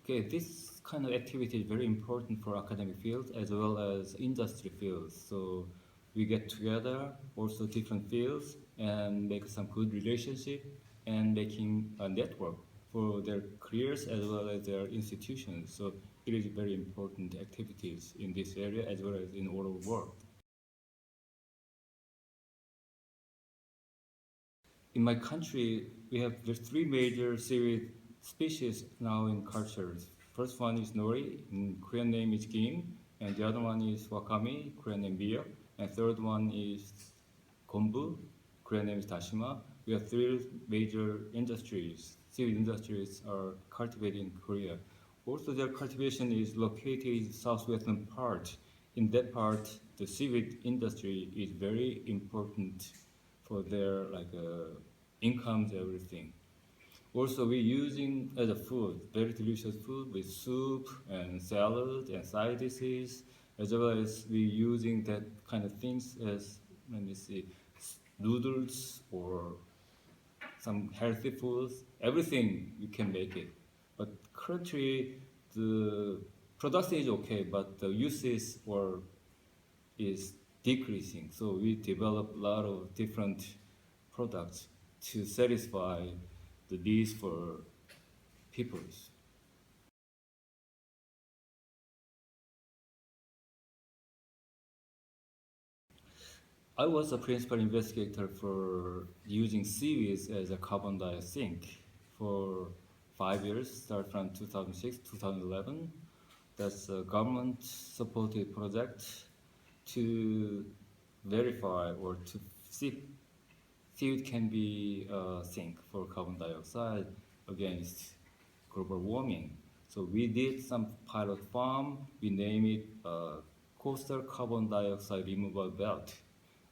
Okay, this kind of activity is very important for academic fields as well as industry fields. So we get together, also different fields, and make some good relationship and making a network for their careers as well as their institutions. So it is very important activities in this area as well as in all over the world. In my country, we have the three major seaweed species now in cultures. First one is nori, in Korean name is gim, and the other one is wakame, Korean name miyo, and third one is kombu, Korean name is dashima. We have three major industries. Seaweed industries are cultivated in Korea. Also, their cultivation is located in southwestern part. In that part, the seaweed industry is very important for their incomes, everything. Also, we're using as a food, very delicious food with soup and salad and side dishes, as well as we're using that kind of things as, let me see, noodles or some healthy foods, everything you can make it. But currently, the production is okay, but the usage is decreasing. So we develop a lot of different products to satisfy the needs for peoples. I was a principal investigator for using seaweeds as a carbon dioxide sink for 5 years, start from 2006 2011. That's a government-supported project to verify or to see seaweed can be a sink for carbon dioxide against global warming. So we did some pilot farm. We name it Coastal Carbon Dioxide Removal Belt.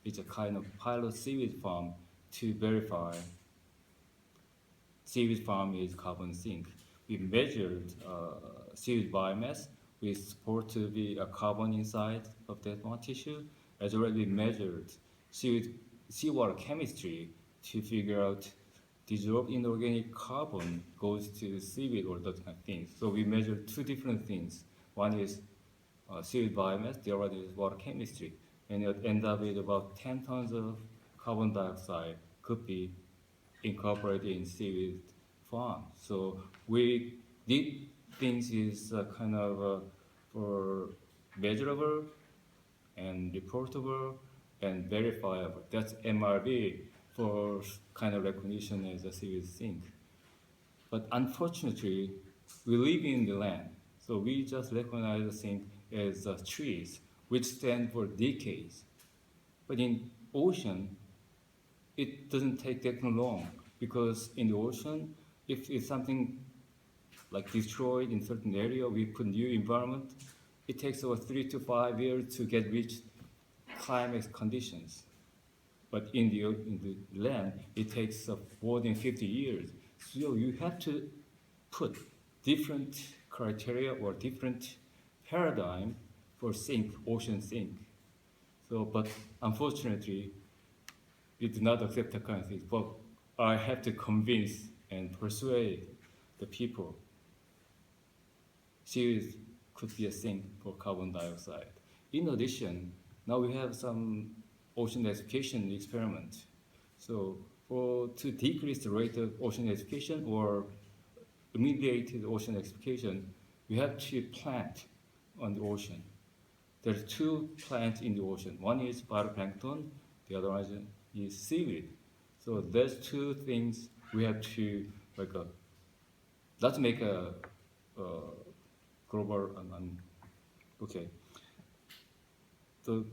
It's a kind of pilot seaweed farm to verify seaweed farm is carbon sink. We measured seaweed biomass. We support to be a carbon inside of that one tissue. As well, we measured seawater chemistry to figure out dissolved inorganic carbon goes to seaweed or that kind of things. So we measured two different things. One is seaweed biomass, the other is water chemistry. And it ended up with about 10 tons of carbon dioxide could be incorporated in seaweed farm. So we did things is kind of for measurable and reportable and verifiable. That's MRV for kind of recognition as a seaweed sink. But unfortunately, we live in the land, so we just recognize the sink as trees, which stand for decades. But in ocean, it doesn't take that long because in the ocean, if it's something like destroyed in certain area, we put new environment, it takes over 3 to 5 years to get reached climate conditions. But in the land, it takes more than 50 years. So you have to put different criteria or different paradigm for sink, ocean sink. So, but unfortunately, we do not accept that kind of thing. But I have to convince and persuade the people seaweed could be a sink for carbon dioxide. In addition, now we have some ocean acidification experiment. So to decrease the rate of ocean acidification or immediate ocean acidification, we have to plant on the ocean. There's two plants in the ocean. One is phytoplankton, the other one is seaweed. So there's two things we have to not make a global okay. The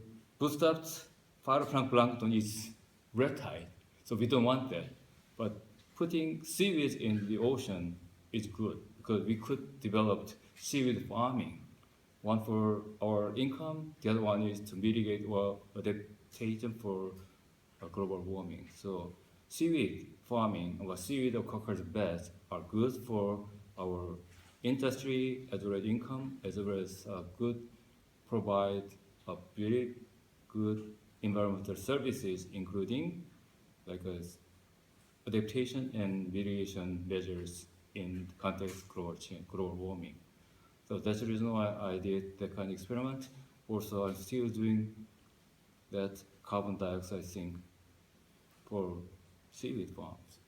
bootstrapped phytoplankton is red tide, so we don't want that. But putting seaweed in the ocean is good because we could develop seaweed farming. One for our income, the other one is to mitigate or adaptation for global warming. So seaweed farming or seaweed aquaculture beds are good for our industry as well as income, as well as good provide a very good environmental services, including like adaptation and mitigation measures in context of global warming. So that's the reason why I did that kind of experiment. Also, I'm still doing that carbon dioxide thing for seaweed farms.